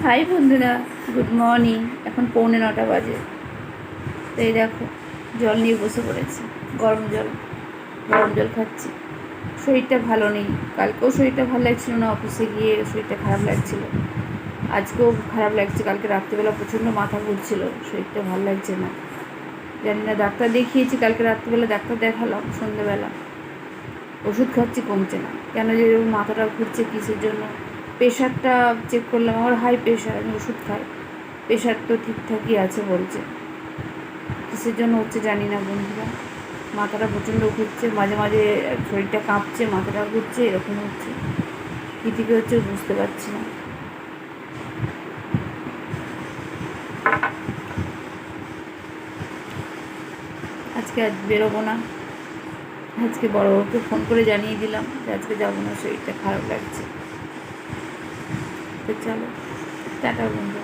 High বন্ধুরা, good morning. এখন 8:45 বাজে। তো এই দেখো, জল নিয়ে বসে পড়েছি। গরম জল গরম জল খাচ্ছি। শরীরটা ভালো নেই। কালকেও শরীরটা ভালো লাগছিল না, অফিসে গিয়ে শরীরটা খারাপ লাগছিল। আজকেও খারাপ লাগছে। কালকে রাত্রিবেলা প্রচণ্ড মাথা ঘুরছিল, শরীরটা ভালো লাগছে না। জানি না, ডাক্তার দেখিয়েছি। কালকে রাত্রিবেলা ডাক্তার দেখালাম, সন্ধ্যেবেলা ওষুধ খাচ্ছি, কমছে না। কেন যে এরকম মাথাটা ঘুরছে, কিসের জন্য? প্রেশারটা চেক করলাম, আমার হাই প্রেশার। আমি ওষুধ খাই, প্রেশার তো ঠিকঠাকই আছে বলছে। কিসের জন্য হচ্ছে জানি না বন্ধুরা। মাথাটা প্রচণ্ড ঘুরছে, মাঝে মাঝে শরীরটা কাঁপছে, মাথাটা ঘুরছে, এরকম হচ্ছে। কী থেকে হচ্ছে বুঝতে পারছি না। আজকে বেরোবো না। আজকে বড়োকে ফোন করে জানিয়ে দিলাম যে আজকে যাবো না, শরীরটা খারাপ লাগছে। তো চলো, টাটা বন্ধু।